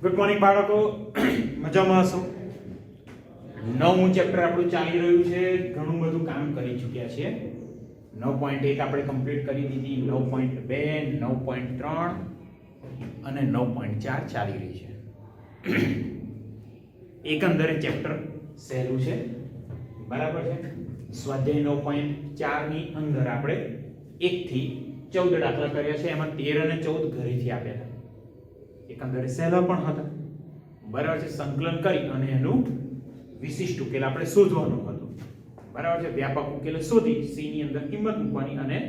Good morning બાળકો, મજામાં હશો? નવમું ચેપ્ટર આપણું ચાલી રહ્યું છે. ઘણું બધું કામ કરી ચૂક્યા છીએ. 9.1 આપણે કમ્પ્લીટ કરી દીધી, 9.2, 9.3 અને 9.4 ચાલી રહી છે. એકંદરે ચેપ્ટર સહેલું છે, બરાબર છે. સ્વાધ્યાય 9.4 ની અંદર આપણે 1 થી 14 દાખલા કર્યા છે. એમાં 13 અને 14 ઘરેથી આપ્યા હતા. એકંદરે સહેલા પણ હતા, બરાબર છે. સંકલન કરી અને એનું વિશિષ્ટ ઉકેલ આપણે શોધવાનો હતો, બરાબર છે. વ્યાપક ઉકેલ શોધી c ની અંદર કિંમત મૂકવાની અને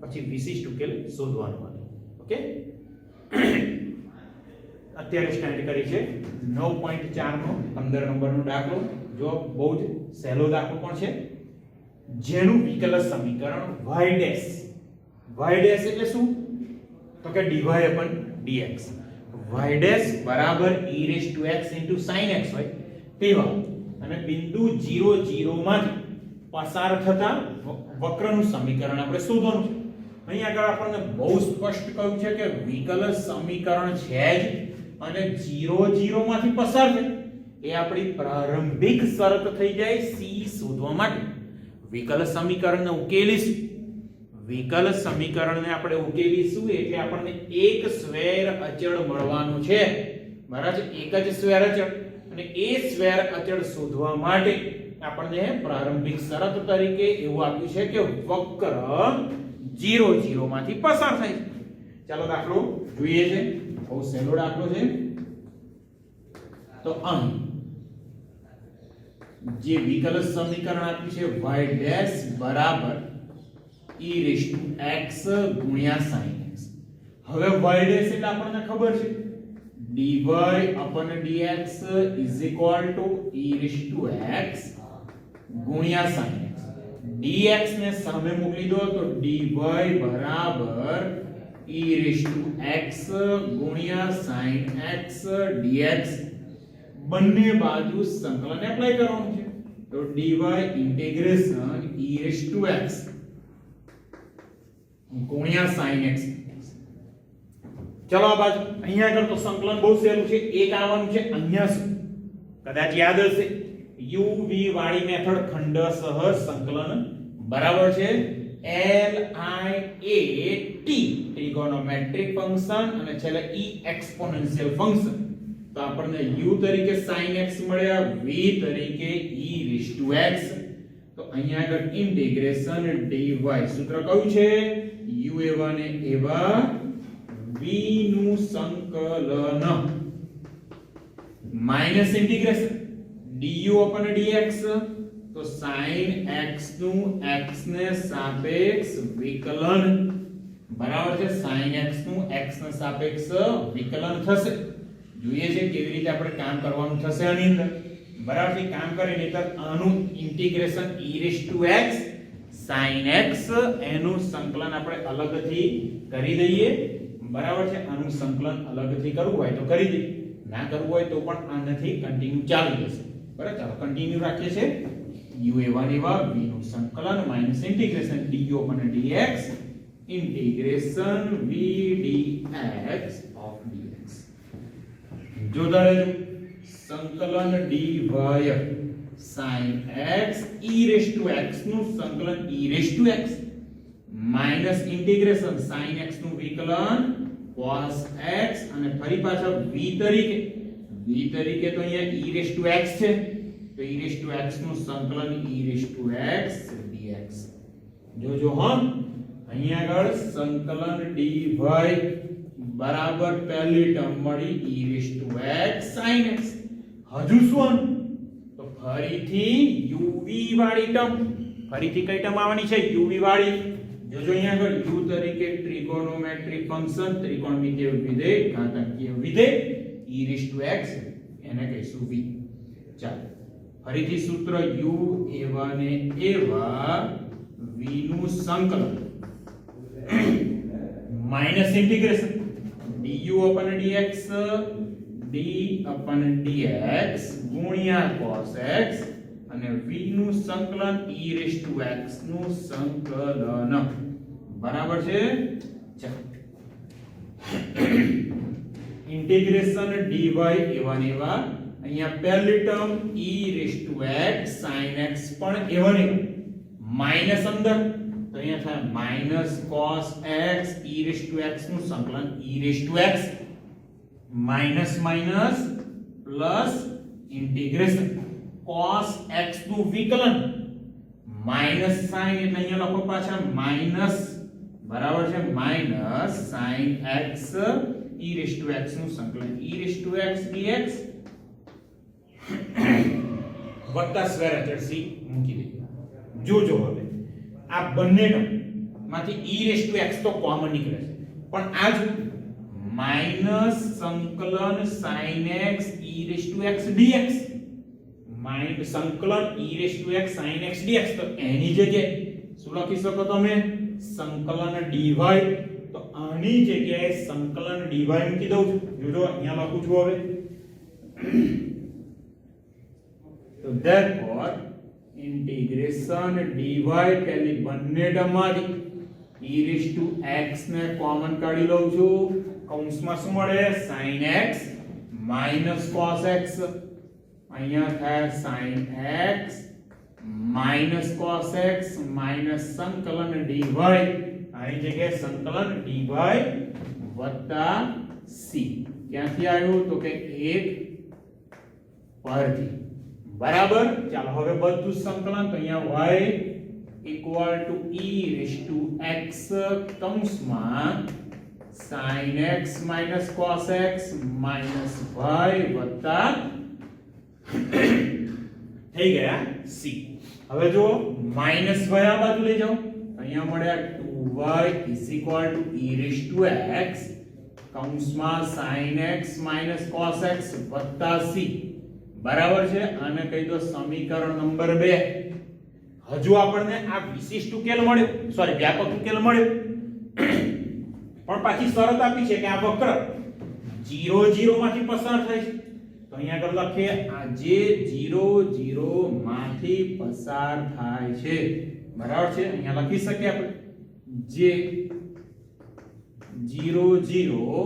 પછી વિશિષ્ટ ઉકેલ શોધવાનો હતો. ઓકે, અત્યારે સ્ટાર્ટ કરી છે 9.4 નો 15 નંબરનો દાખલો. જો બહુ જ સહેલો દાખલો પણ છે, જેનું વિકલ સમીકરણ y ડેશ એટલે શું? તો કે dy upon dx. y dash બરાબર e raised to x into sin x હોય તેવા અને બિંદુ 0 0 માંથી પસાર થતા વક્રનું સમીકરણ આપણે શોધવાનું છે. અહીં આગળ આપણને બહુ સ્પષ્ટ કહ્યું છે કે વિકલ સમીકરણ છે જ અને 0 0 માંથી પસાર થાય એ આપણી પ્રારંભિક શરત થઈ જાય c શોધવા માટે. વિકલ સમીકરણને ઉકેલીશું, વિકલ સમીકરણને આપણે ઉકેલીશું એટલે આપણને એક સ્વૈર અચળ મળવાનું છે, બરાબર છે. એક જ સ્વૈર અચળ, અને એ સ્વૈર અચળ શોધવા માટે આપણને પ્રારંભિક શરત તરીકે એવું આપ્યું છે કે વક્ર 0 0 માંથી પસાર થાય છે. ચાલો દાખલો જોઈએ છે. બહુ સહેલો દાખલો છે. તો અહીં જે વિકલ સમીકરણ આપ્યું છે y ડેશ બરાબર e raised to x ગુણ્યા sin x. હવે y ડેશ એટલે આપણને ખબર છે dy upon dx is equal to e raised to x ગુણ્યા sin x. dx ને સામે મોકલી દો તો dy બરાબર e raised to x ગુણ્યા sin x dx. બંને બાજુ સંકલન એપ્લાય કરવાનું છે તો dy integration e raised to x ગુણ્યા sin x. ચલો આ બાજુ અહીંયા આગળ તો સંકલન બહુ સહેલું છે. એક આવવાનું છે અહીંયા શું, કદાચ યાદ હશે u v વાળી મેથડ ખંડસહ સંકલન બરાબર છે l i a t trigonometric function અને છેલ્લે e એક્સ્પોનેન્શિયલ ફંક્શન. તો આપણને u તરીકે sin x મળ્યા, v તરીકે e raised to x. તો અહીંયા આગળ ઇન્ટિગ્રેશન dy સૂત્ર કયું છે? u એવા ને એવા v નું સંકલન minus integration du upon dx. તો sin x નું x ને સાપેક્ષ વિકલન, બરાબર છે. sin x નું x ને સાપેક્ષ વિકલન થશે. જોઈએ છે કેવી રીતે આપણે કામ કરવાનું થશે આની અંદર, બરાબર છે. કામ કરીને નહીતર આનું integration e raised to x sin x એનું સંકલન આપણે અલગથી કરી દઈએ, બરાબર છે. આનું સંકલન અલગથી કરવું હોય તો કરી દઈએ, ના કરવું હોય તો પણ આનાથી કન્ટિન્યુ ચાલી જશે, બરાબર. ચાલો કન્ટિન્યુ રાખીએ છે. u એવા ને એવા v નું સંકલન minus integration du upon dx integration v dx of dx. જોતા રહેજો. સંકલન dy sin x e raised to x નું સંકલન e raised to x minus integration sin x નું વિકલન cos x અને ફરી પાછા v તરીકે તો અહીંયા e raised to x છે તો e raised to x નું સંકલન e raised to x dx. જોજો હા, અહીંયા આગળ સંકલન dy બરાબર પહેલી ટર્મ મળી e raised to x sin x. હજુ શું? તો ફરીથી uv વાળી ટર્મ, ફરીથી કઈ ટર્મ આવવાની છે? uv વાળી. જોજો અહીંયા આગળ u તરીકે ટ્રિગોનોમેટ્રિક ફંક્શન, ત્રિકોણમિતિય વિધેય, ઘાતાંકીય વિધેય e raised to x એને કહીશું v. ચાલો ફરીથી સૂત્ર u એવા ને એવા v નું સંકલન minus integration du upon dx d upon dx ગુણ્યા cos x અને v નું સંકલન e raised to x નું સંકલન, બરાબર છે. ચાલો ઇન્ટિગ્રેશન dy એવા ને એવા, અહીંયા પહેલી ટર્મ e⁻x sin x પણ એવા ને એવા, માઈનસ અંદર તો અહીંયા થાય માઈનસ cos x e⁻x નું સંકલન e⁻x minus minus plus integration cos x નું વિકલન માઈનસ sin એટલે અહીંયા લખો પાછા માઈનસ બરાબર છે માઈનસ sin x e⁻x નું સંકલન e⁻x dx વત્તા સ્ક્વેર હેઠળ c મૂકી દઈએ. જોજો હવે આ બંને ટર્મ માંથી e⁻x તો કોમન નીકળે છે પણ આ જો માઈનસ સંકલન sin x e⁻x dx minus સંકલન e⁻x sin x dx તો એની જગ્યાએ શું લખી શકો તમે સંકલન dy તો આની જગ્યાએ સંકલન dy મૂકી દઉં છું. જોજો અહીંયા લખું છું હવે તો therefore integration dy પેલી બંને ટર્મમાંથી e⁻x ને કોમન કાઢી લઉં છું કૌંસમાં શું મળે sin x minus cos x અહીંયા થાય sin x minus cos x minus સંકલન dy આની જગ્યાએ સંકલન dy વત્તા c ક્યાંથી આવ્યું તો કે 1 પરથી બરાબર. ચાલો હવે બધું સંકલન તો અહીંયા y equal to e⁻x કૌંસમાં sin x minus cos x minus y વત્તા થઈ ગયા c. હવે જો માઈનસ y આ બાજુ લઈ જાઓ અહીંયા મળ્યા 2y is equal to e⁻x કૌંસમાં sin x minus cos x વત્તા c બરાબર છે. આને કહી દો સમીકરણ નંબર 2. હજુ આપણને આ વિશિષ્ટ ઉકેલ મળ્યો સોરી વ્યાપક ઉકેલ મળ્યો પણ પાછી શરત આપી છે કે આ વક્ર 0 0 માંથી પસાર થાય છે તો અહીંયા આગળ લખીએ આ જે 0 0 માંથી પસાર થાય છે બરાબર છે. અહીંયા લખી શકીએ આપણે જે 0 0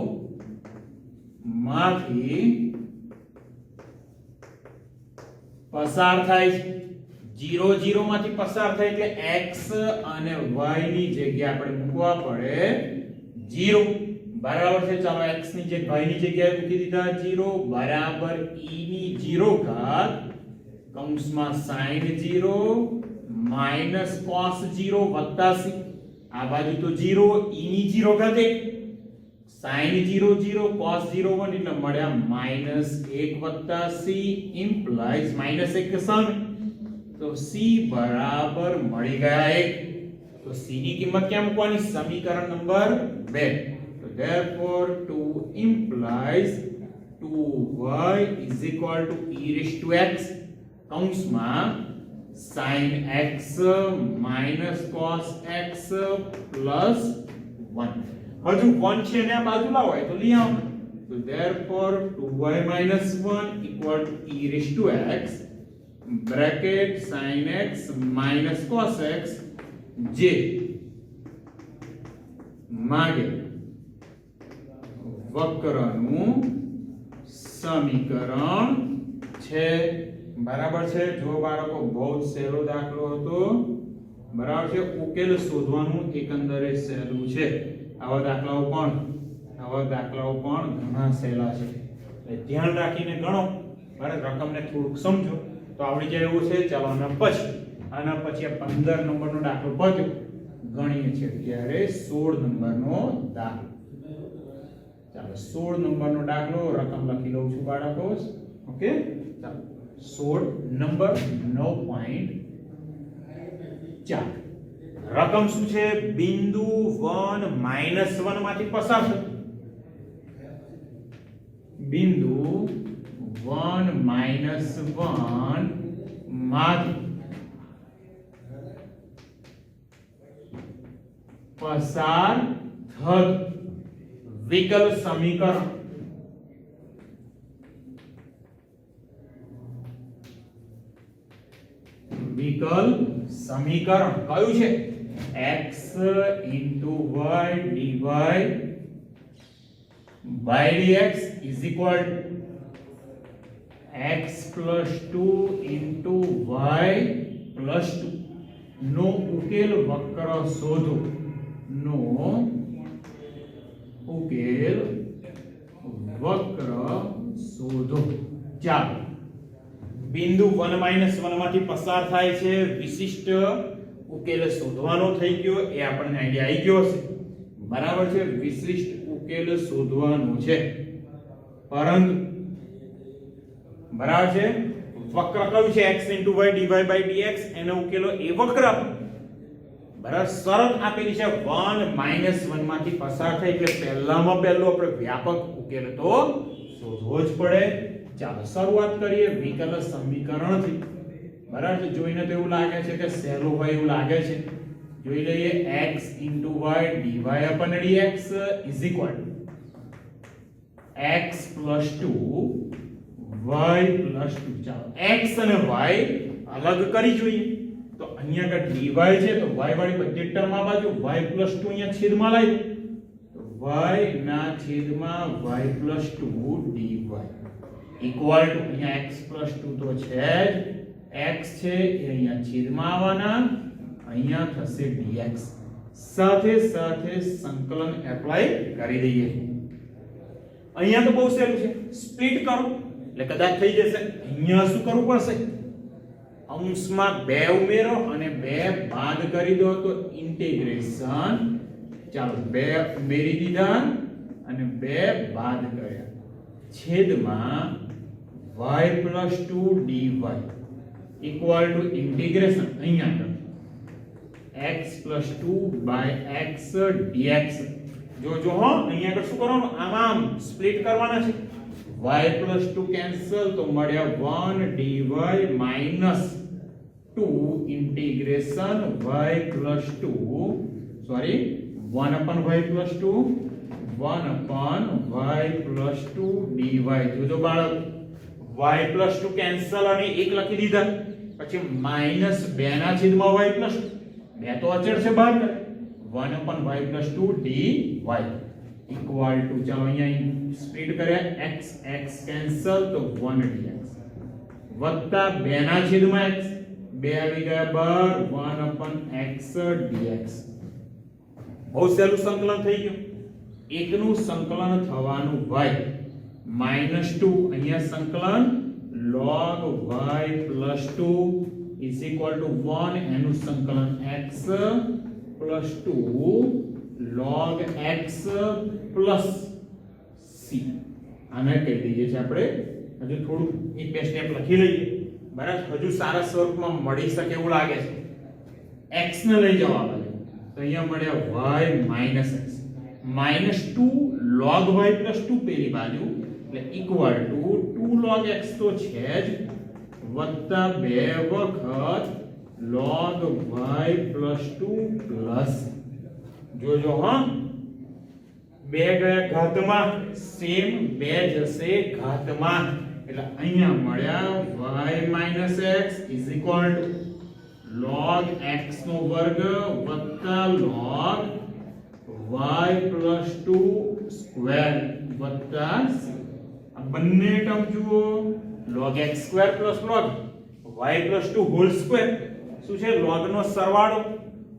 માંથી પસાર થાય છે 0 0 માંથી પસાર થાય એટલે x અને y ની જગ્યા આપણે મૂકવા પડે 0 બરાબર છે. ચાલો x ની જગ્યાએ y ની જગ્યાએ મૂકી દીધા 0 બરાબર e ની 0 ઘાત કૌંસમાં sin 0 minus cos 0 વત્તા c આ બાજુ તો 0 e ની 0 ઘાત 1 sin 0 0 cos 0 1 એટલે મળ્યા -1 વત્તા c implies -1 કે સામે તો c બરાબર મળી ગયા 1 તો c ની કિંમત ક્યાં મૂકવાની સમીકરણ નંબર 2. તો therefore 2 implies 2y is equal to e⁻x કૌંસમાં sin x minus cos x plus 1 હજુ 1 છે ને આ બાજુ લાવો હોય તો લઈ આવો તો therefore 2y minus 1 equal to e⁻x bracket sin x minus cos x જે માગે વક્રનું સમીકરણ છે બરાબર છે. જો બાળકો બહુ સહેલો દાખલો હતો બરાબર છે. ઉકેલ શોધવાનું એકંદરે સહેલું છે. આવા દાખલાઓ પણ ઘણા સહેલા છે એટલે ધ્યાન રાખીને ગણો બરાબર. રકમને થોડુંક સમજો તો આવડી જાય એવું છે. ચાલો આના પછી આ 15 નંબરનો દાખલો પત્યો ગણીએ છીએ ત્યારે 16 નંબરનો દાખલો. ચાલો 16 નંબરનો દાખલો રકમ લખી લઉં છું બાળકો. ઓકે ચાલો 16 નંબર 9.4 રકમ શું છે બિંદુ 1 -1 માંથી પસાર થતો બિંદુ 1 - 1 માંથી પસાર થતું વિકલ સમીકરણ કયું છે x * y dy y dx is equal to x plus 2 into y plus 2 નો ઉકેલ વક્ર શોધો નો ઉકેલ વક્ર શોધો ચાલો બિંદુ 1 1 માંથી પસાર થાય છે વિશિષ્ટ ઉકેલ શોધવાનો થઈ ગયો એ આપણને આઈડિયા આવી ગયો હશે બરાબર છે વિશિષ્ટ ઉકેલ શોધવાનો છે પરંતુ બરાબર છે વક્ર કયું છે x y dy by dx એનો ઉકેલો એ વક્ર બરાબર શરત આપેલી છે 1 1 માંથી પસાર થાય એટલે પહેલામાં પહેલો આપણે વ્યાપક ઉકેલ તો શોધવો જ પડે ચાલો શરૂઆત કરીએ વિકલ સમીકરણથી બરાબર છે જોઈને તો એવું લાગે છે કે સહેલું હોય એવું લાગે છે જોઈ લઈએ x y dy upon dx is equal to x plus 2 y plus 2 ચાલો x અને y અલગ કરી જોઈએ તો અહીંયા આગળ dy છે તો y વાળી બધી ટર્મ આ બાજુ y plus 2 અહીંયા છેદમાં લાવી તો y ના છેદમાં y plus 2 dy equal to અહીંયા x plus 2 તો છે જ x છે એ અહીંયા છેદમાં આવવાના અહીંયા થશે dx સાથે સાથે સંકલન એપ્લાય કરી દઈએ અહીંયા તો બહુ સહેલું છે સ્પ્લિટ કરો એટલે કદાચ થઈ જશે અહીંયા શું કરવું પડશે અંશમાં 2 ઉમેરો અને 2 બાદ કરી દો તો ઇન્ટિગ્રેશન ચાલો 2 ઉમેરી દીધા અને 2 બાદ કર્યા છેદમાં y plus 2 dy equal to integration અહીંયા x plus 2 by x dx જો હો અહીંયા આગળ શું કરવાનું આમ સ્પ્લિટ કરવાના છે y plus 2 કેન્સલ તો મળ્યા 1 dy minus 2 integration y plus 2 sorry 1 upon y plus 2 1 upon y plus 2 dy જો બાળક y plus 2 કેન્સલ અને 1 લખી દીધા પછી માઈનસ 2 ના છેદમાં y plus 2 તો અચળ છે બહાર કરે 1 upon y plus 2 dy equal to ચાલો અહીંયા સ્પ્લિટ કર્યા x x કેન્સલ તો 1 dx વત્તા 2 ના છેદમાં x 2 આવી ગયા બહાર 1 upon x dx બહુ સહેલું સંકલન થઈ ગયું એકનું સંકલન થવાનું y -2 અહીંયા સંકલન log y plus 2 is equal to 1 એનું સંકલન x plus 2 log x plus c આને કહી દઈએ છે આપણે હજુ થોડું એક બે સ્ટેપ લખી લઈએ બરાબર હજુ સારા સ્વરૂપમાં મળી શકે એવું લાગે છે x ને લઈ જવા બદલે તો અહીંયા મળ્યા y minus x -2 log y plus 2 પેલી બાજુ એટલે ઇક્વલ ટુ 2 log x તો છે જ વત્તા 2 વખત log y plus 2 plus જોજો હા 2 ગયા ઘાતમાં સેમ 2 જશે ઘાતમાં એટલે અહીંયા મળ્યા y minus x is equal to log x નો વર્ગ વત્તા log y plus 2 સ્ક્વેર વત્તા c આ બંને ટર્મ જુઓ log x square plus log y plus 2 whole square શું છે log નો સરવાળો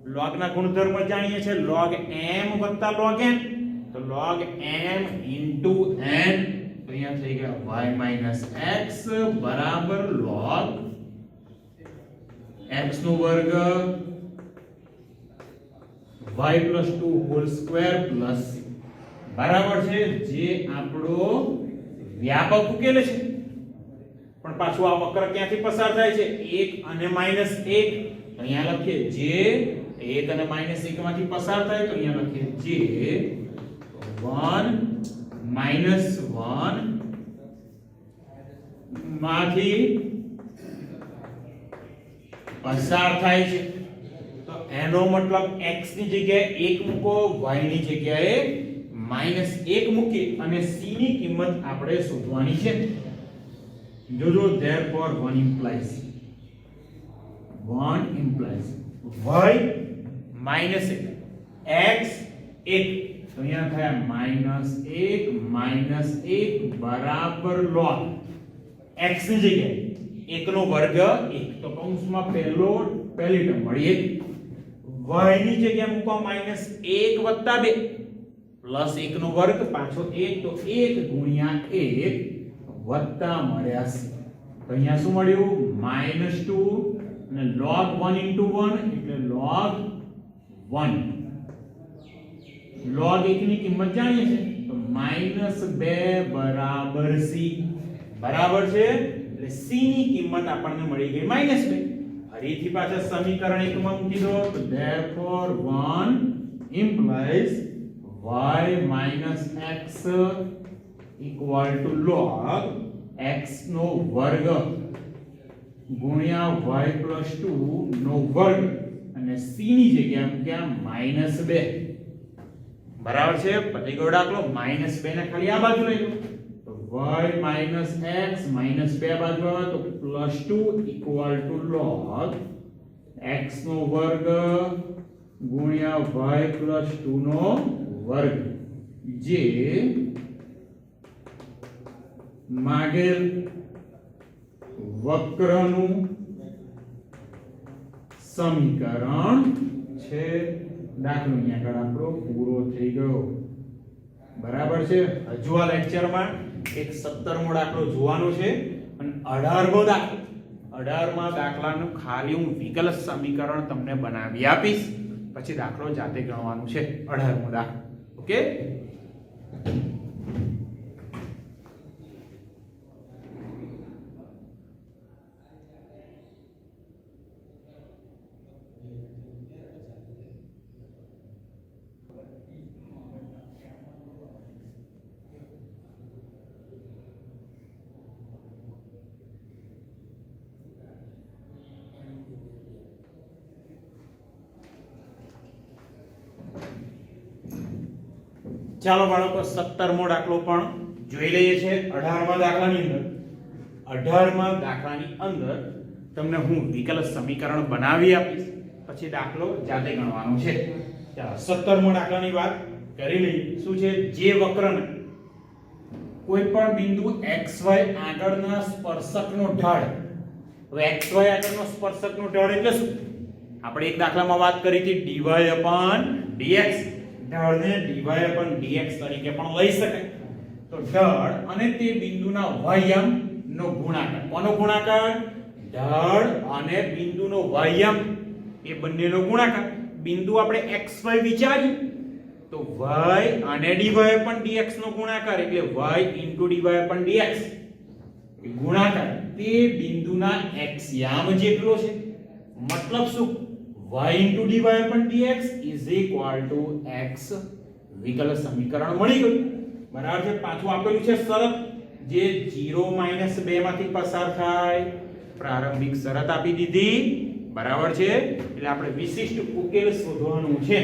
log ના ગુણધર્મ જાણીએ છે log m વત્તા log n તો log m into n તો અહીંયા થઈ ગયા y minus x બરાબર log x નો વર્ગ y plus 2 whole square plus બરાબર છે જે આપણો વ્યાપક ઉકેલ છે પણ પાછું આ વક્ર ક્યાંથી પસાર થાય છે 1 અને -1 અહીંયા લખીએ જે 1 અને -1 માંથી પસાર થાય તો અહીંયા લખીએ જે 1 -1 માંથી પસાર થાય છે તો એનો મતલબ x ની જગ્યાએ 1 મૂકો y ની જગ્યાએ -1 મૂકી અને c ની કિંમત આપણે શોધવાની છે જોજો therefore 1 implies y -1 x 1 તો અહીંયા થયા -1 બરાબર log x ની જગ્યાએ 1 નો વર્ગ 1, તો કૌંસમાં પહેલી ટર્મ મળી 1, y ની જગ્યાએ મૂકો -1 + 2 પ્લસ 1 નો વર્ગ પાછો 1, તો 1 * 1 વત્તા મળ્યા છે. તો અહીંયા શું મળ્યું -2 અને log 1 * 1 એટલે log 1. log 1 ની કિંમત જાણીએ છે તો -2 બરાબર c બરાબર છે, એટલે c ની કિંમત આપણને મળી ગઈ -2. ફરીથી પાછા સમીકરણ 1 માં મૂકી દો, તો therefore 1 implies y minus x equal to log x નો વર્ગ ગુણ્યા y plus 2 નો વર્ગ અને c ની જગ્યાએ મૂક્યા -2 બરાબર છે. પતી ગયો દાખલો. -2 ને ખાલી આ બાજુ લઈ લો, તો y minus x -2 બાજુ આવે તો +2 equal to log x નો વર્ગ ગુણ્યા y plus 2 નો વર્ગ, જે માગેલ વક્રનું સમીકરણ છે. દાખલો અહીંયા આગળ આપણો પૂરો થઈ ગયો. બરાબર છે. હજુ આ લેક્ચરમાં એક 17મો દાખલો જોવાનો છે અને 18મો દાખલો 18મા દાખલાનું ખાલી હું વિકલ સમીકરણ તમને બનાવી આપીશ, પછી દાખલો જાતે ગણવાનું છે. 18મો દાખલો. ઓકે. ચાલો બાળકો 17મો દાખલો પણ જોઈ લઈએ છે. 18મા દાખલાની અંદર તમને હું વિકલ સમીકરણ બનાવી આપીશ, પછી દાખલો જાતે ગણવાનો છે. ચાલો 17મો દાખલાની વાત કરી લઈએ. શું છે? જે વક્રને કોઈ પણ બિંદુ xy આગળના સ્પર્શકનો ઢાળ. હવે xy આગળનો સ્પર્શકનો ઢાળ એટલે શું? આપણે એક દાખલામાં વાત કરી હતી dy/dx. ઢાળને dy/dx તરીકે પણ લઈ શકાય. તો ઢાળ અને તે બિંદુના વાયામ નો ગુણાકાર. કોનો ગુણાકાર? ઢાળ અને બિંદુનો વાયામ, એ બંનેનો ગુણાકાર. બિંદુ આપણે xy વિચારીએ તો y અને dy/dx નો ગુણાકાર એટલે y dy/dx ગુણાકાર તે બિંદુના x યામ જેટલો છે. મતલબ શું? y dy/dx is equal to x. વિકલ સમીકરણ મળી ગયું. બરાબર છે. પાછું આપેલું છે શરત, જે 0 - 2 માંથી પસાર થાય. પ્રારંભિક શરત આપી દીધી. બરાબર છે. એટલે આપણે વિશિષ્ટ ઉકેલ શોધવાનું છે.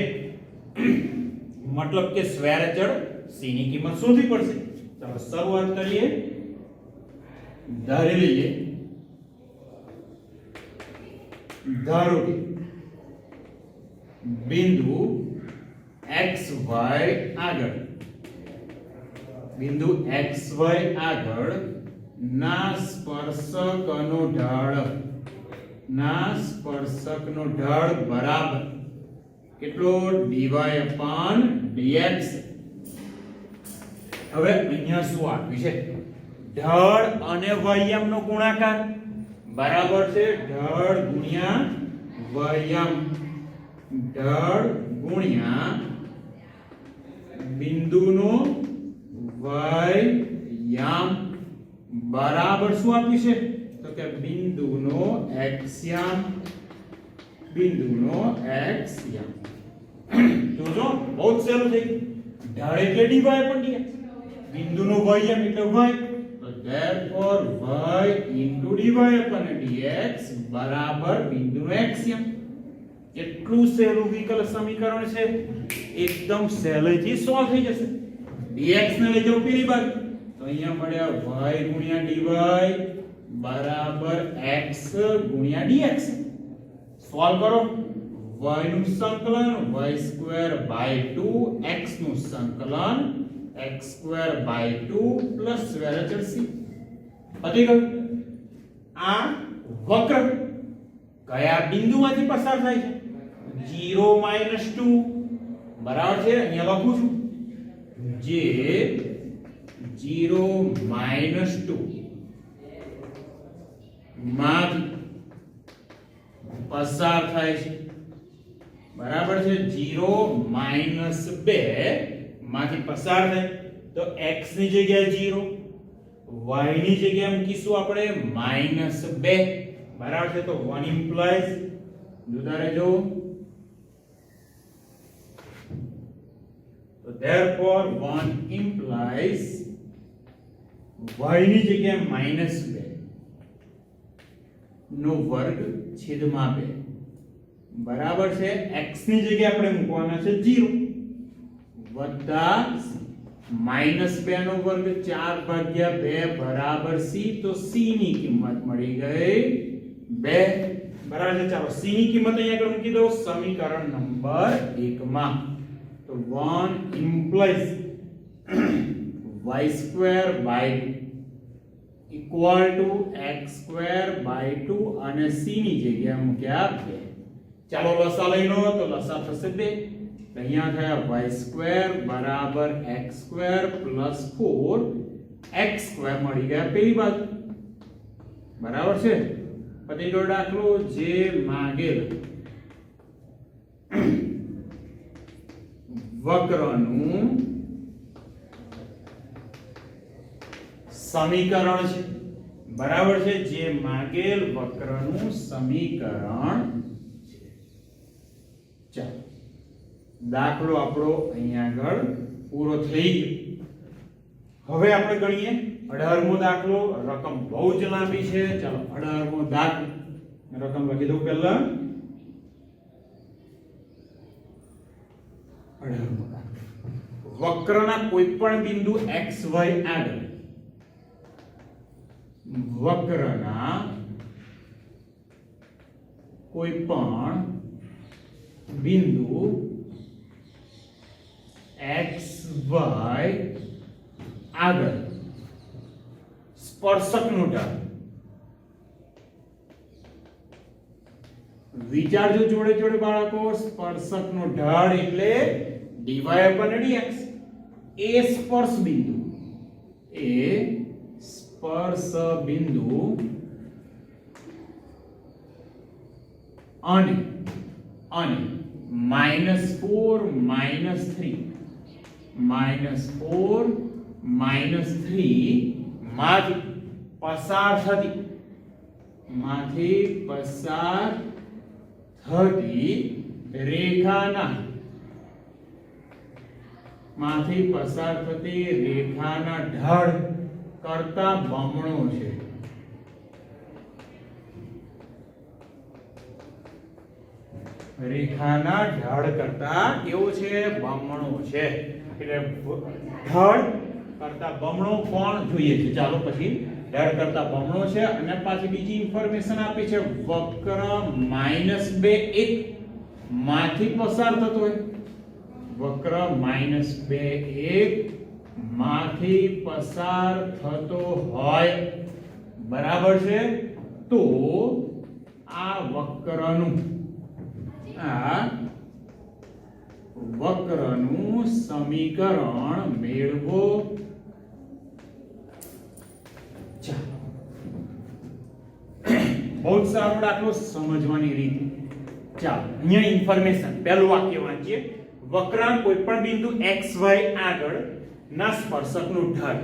મતલબ કે સ્ક્વેર અચળ c ની કિંમત શોધવી પડશે. ચાલો શરૂઆત કરીએ. ધારી લઈએ, ધારો કે બિંદુ xy આગળ ના સ્પર્શકનો ઢાળ બરાબર કેટલો? dy/dx. હવે અહીંયા શું આપ્યું છે? ઢાળ અને વાયામનો ગુણાકાર બરાબર છે ઢાળ ગુણ્યા વાયામ. ઢાળ ગુણ્યા બિંદુનો વાયામ બરાબર શું આપ્યું છે? તો કે બિંદુનો x યામ. જોજો બહુ સહેલું થઈ ગયું. ઢાળ એટલે dy/dx, બિંદુનો વાયામ એટલે y. તો therefore y dy/dx બરાબર બિંદુનો x યામ. કેટલું સહેલું વિકલ સમીકરણ છે. એકદમ સહેલેથી સોલ્વ થઈ જશે. dx ને લઈ જાઓ પેલી બાજુ, તો અહીંયા મળ્યા y ગુણ્યા dy બરાબર x ગુણ્યા dx. સોલ્વ કરો. y નું સંકલન y²/2 x નું સંકલન x²/2 પ્લસ વેરેચર c. પતી ગયું. આ વક્ર કયા બિંદુમાંથી પસાર થાય છે? 0 - 2 બરાબર છે. અહીંયા લખું છું જે 0 - 2 માંથી પસાર થાય છે. બરાબર છે. 0 - 2 માંથી પસાર થાય તો x ની જગ્યાએ 0, y ની જગ્યાએ મૂકીશું આપણે -2. બરાબર છે. તો 1 ઇમ્પ્લાઇઝ જોતા રહેજો. તો therefore 1 implies y ની જગ્યાએ -2 નો વર્ગ છેદમાં 2. બરાબર છે. x ની જગ્યાએ આપણે મૂકવાના છે 0 વત્તા -2 નો વર્ગ 4/2 બરાબર c. તો c ની કિંમત મળી ગઈ 2. બરાબર છે. ચાલો c ની કિંમત અહીંયા આગળ મૂકી દો સમીકરણ નંબર 1 માં. તો 1 implies y²/2 equal to x²/2 અને c ની જગ્યાએ મૂક્યા 2. ચાલો લસા લઈ લો તો લસા થશે 2. અહીંયા થયા y² = x² + 4 x² મળી ગયા પેલી બાજુ. બરાબર છે. પછી જો દાખલો જે માંગેલ વક્રનું સમીકરણ છે. બરાબર છે. જે માંગેલ વક્રનું સમીકરણ છે. ચાલો દાખલો આપણો અહીંયા આગળ પૂરો થઈ ગયો. હવે આપણે ગણીએ 18મો દાખલો. રકમ બહુ જ લાંબી છે. ચાલો 18મો દાખલો રકમ લખી દઉં પહેલા. 18મો દાખલો. વક્રના કોઈપણ બિંદુ xy આગળ વક્રના કોઈપણ બિંદુ xy આગળ સ્પર્શકનું ઢાળ. વિચારજો જોડે જોડે બાળકો. સ્પર્શકનું ઢાળ એટલે dy/dx. એ સ્પર્શ બિંદુ અને -4 -3 માંથી પસાર થતી રેખાના ઢાળ કરતા બમણો છે. રેખાના ઢાળ કરતા કેવો છે? બમણો છે. એટલે ઢાળ કરતા બમણો કોણ જોઈએ છે? ચાલો પછી ઢાળ કરતા બમણો છે. અને પાછી બીજી ઇન્ફોર્મેશન આપી છે વક્ર -2 1 માંથી પસાર થતો હોય. વક્ર -2 1 માંથી પસાર થતો હોય. બરાબર છે. તો આ વક્રનું સમીકરણ મેળવો. ચાલો બહુ જ સારો દાખલો સમજવાની રીત. ચાલો અહીંયા ઇન્ફોર્મેશન પહેલું વાક્ય વાંચીએ. વક્રના કોઈપણ બિંદુ xy આગળ ના સ્પર્શકનું ઢાળ.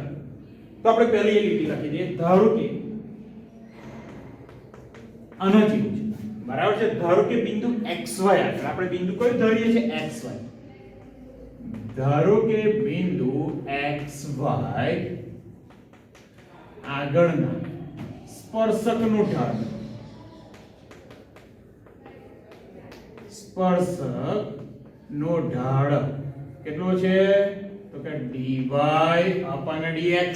તો આપણે પહેલી એક લીટી લખી દઈએ. ધારો કે આના જેવું છે. બરાબર છે. ધારો કે બિંદુ xy આગળ આપણે બિંદુ કયું ધારીએ છીએ? xy. ધારો કે બિંદુ xy આગળના સ્પર્શકનું ઢાળ કેટલો છે? તો કે dy/dx.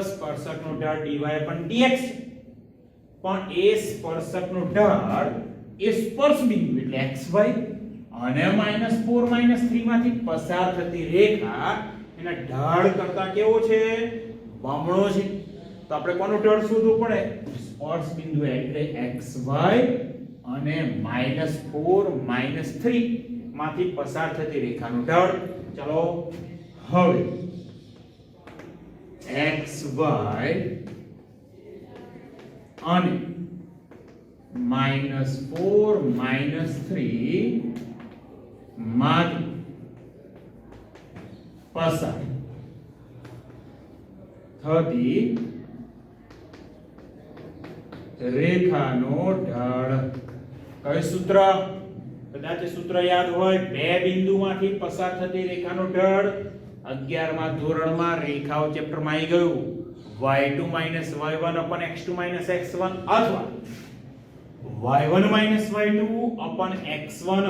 સ્પર્શકનો ઢાળ dy/dx. પણ એ સ્પર્શકનો ઢાળ એ સ્પર્શ બિંદુ એટલે xy અને -4 -3 માંથી પસાર થતી રેખા એના ઢાળ કરતા કેવો છે? બમણો છે. તો આપણે કોનું ઢાળ શોધવું પડે? સ્પર્શ બિંદુ એટલે xy અને -4 -3 માંથી પસાર થતી રેખાનું ઢાળ. ચલો હવે xy અને -4 -3 માંથી પસાર થતી રેખાનો ઢાળ. કયું સૂત્ર? કદાચ સૂત્ર યાદ હોય, બે બિંદુમાંથી પસાર થતી રેખાનો ઢાળ. 11 માં ધોરણમાં રેખાઓ ચેપ્ટરમાં આવી ગયું. y2 - y1 upon x2 - x1 અથવા y1 - y2 upon x1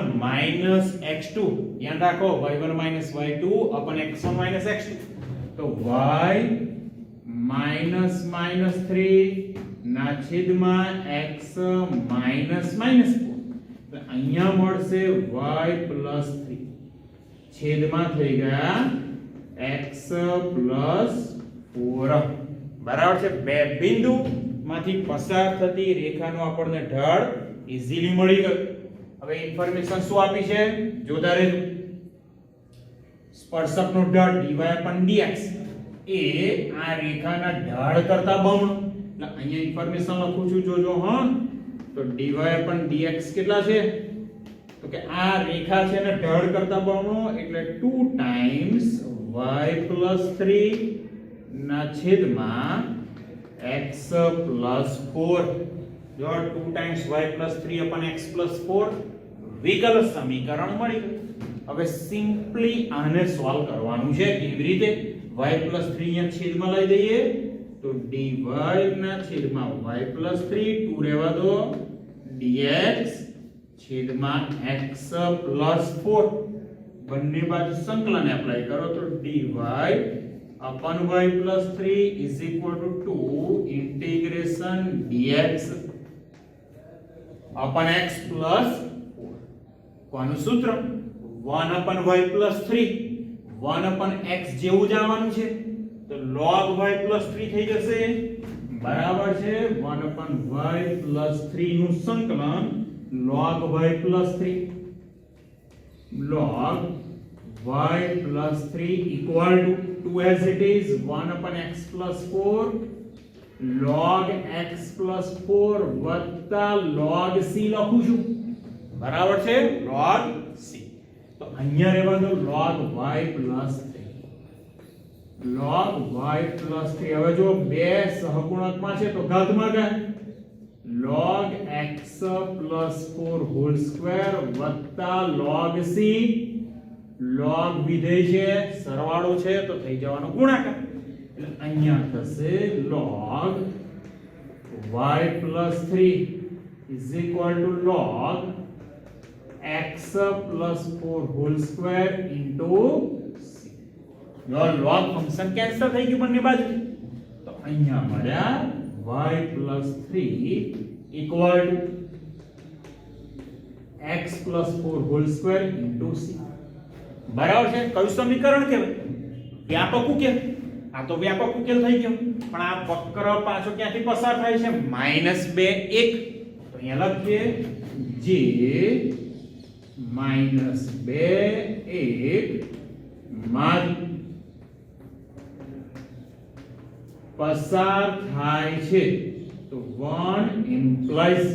- x2. યાદ રાખો, y1 - y2 upon x1 - x2. તો y -3 ના છેદમાં x -4. તો અહીંયા મળશે y + 3 છેદમાં થઈ ગયા x + 4. બરાબર છે. બે બિંદુ માંથી પસાર થતી રેખાનો આપણને ઢાળ ઈઝીલી મળી ગયો. હવે ઇન્ફોર્મેશન શું આપી છે? જોતા રહેજો. સ્પર્શકનો ઢાળ dy/dx એ આ રેખાના ઢાળ કરતા બમણો. એટલે અહીંયા ઇન્ફોર્મેશન લખું છું, જોજો. હા, તો dy/dx કેટલા છે? તો કે આ રેખા છે ને ઢાળ કરતા બમણો એટલે 2 times y + 3 ના છેદમાં x + 4. જો 2 times y + 3 upon x + 4 વિકલ સમીકરણ મળી ગયું. હવે સિમ્પલી આને સોલ્વ કરવાનું છે. કેવી રીતે? y + 3 અહીંયા છેદમાં લઈ દઈએ તો dy ના છેદમાં y + 3 2 રહેવા દો dx છેદમાં x + 4. બંને બાજુ સંકલન એપ્લાય કરો તો dy upon y + 3 is equal to 2 integration dx upon x plus 4. કોનું સૂત્ર? 1 upon y + 3 1 upon x જેવું જ આવવાનું છે તો log y + 3 થઈ જશે. બરાબર છે. 1 upon y + 3 નું સંકલન log y + 3 log y + 3 equal to 2 as it is 1 upon x + 4 log x + 4 વત્તા log c લખું છું. બરાબર છે. log c. તો અહીંયા રહેવા દો log y + 3 log y + 3. હવે જો બે સહગુણકમાં છે તો ઘાતમાં ગયા log x + 4 whole square વત્તા log c log વિધેય છે સરવાળો છે તો થઈ જવાનો ગુણાકાર. એટલે અહીંયા થશે log y + 3 is equal to log x + 4 whole square into c. જો log ફંક્શન કેન્સલ થઈ ગયું બંને બાજુ તો અહીંયા મળ્યા y + 3 equal to x + 4 whole square into c. બરાબર છે. કયું સમીકરણ કહેવાય? વ્યાપક ઉકેલ. આ તો વ્યાપક ઉકેલ થઈ ગયો. પણ આ વક્ર પાછો ક્યાંથી પસાર થાય છે? -2 1. તો અહીંયા લખીએ જે -2 1 માં પસાર થાય છે તો 1 implies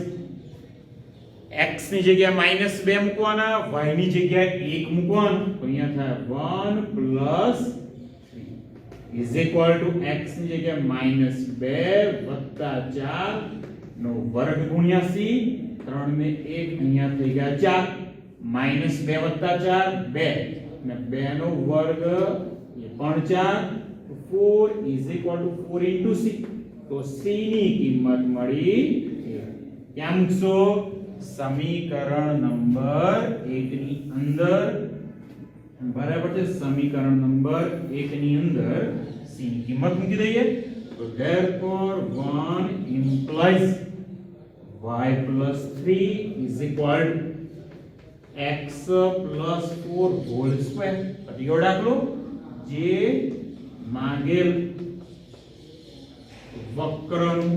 x ની જગ્યાએ -2 મૂકવાના, y ની જગ્યાએ 1 મૂકવાનું તો અહીંયા થાય 1 + 3 is equal to x ની જગ્યાએ -2 + 4 નો વર્ગ ગુણ્યા c. 3 ને 1 અહીંયા થઈ ગયા 4 -2 + 4 2 અને 2 નો વર્ગ એ પણ 4 4 is equal to 4 into c. તો c ની કિંમત મળી. ક્યાં મૂકશો? સમીકરણ નંબર 1 ની અંદર. બરાબર છે. સમીકરણ નંબર 1 ની અંદર c ની કિંમત મૂકી દઈએ તો therefore 1 implies y + 3 is equal to x + 4 whole square. કયો દાખલો? જે માંગેલ વક્રનું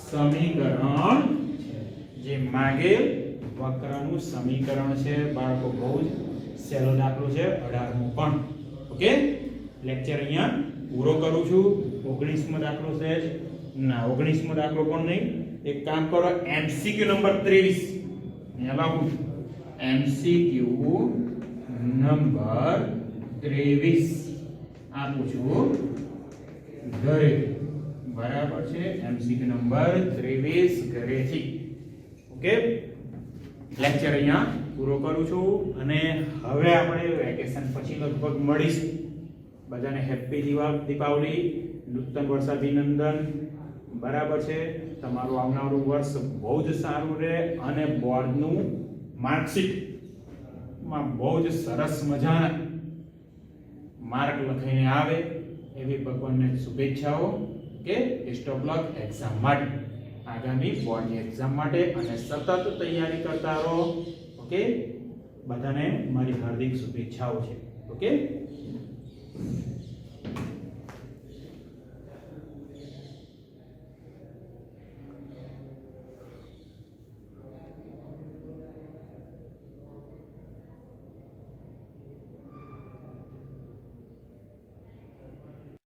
સમીકરણ છે. જે માંગેલ વક્રનું સમીકરણ છે. બાળકો બહુ જ સહેલો દાખલો છે. 18મો પણ. ઓકે, લેક્ચર અહીંયા પૂરો કરું છું. 19મો દાખલો છે ના, 19મો દાખલો પણ નહીં. એક કામ કરો, MCQ નંબર 23 અહીંયા લાવું. MCQ નંબર 23 આપું છું ઘરે. બરાબર છે? MCQ નંબર 23 ઘરેથી. ઓકે, લેક્ચર અહીંયા પૂરો કરું છું. અને હવે આપણે વેકેશન પછી લગભગ મળીશું. બધાને હેપી દીપાવલી, નૂતન વર્ષ અભિનંદન. બરાબર છે? તમારું આવનારું વર્ષ બહુ જ સારું રહે અને બોર્ડનું માર્કશીટ માં બહુ જ સરસ મજાના માર્ક લખાઈને આવે એવી ભગવાનને શુભેચ્છાઓ. કે બેસ્ટ ઓફ લક એક્ઝામ માટે, આગામી બોર્ડની એક્ઝામ માટે. અને સતત તૈયારી કરતા રહો. ઓકે, બધાને મારી હાર્દિક શુભેચ્છાઓ છે. ઓકે.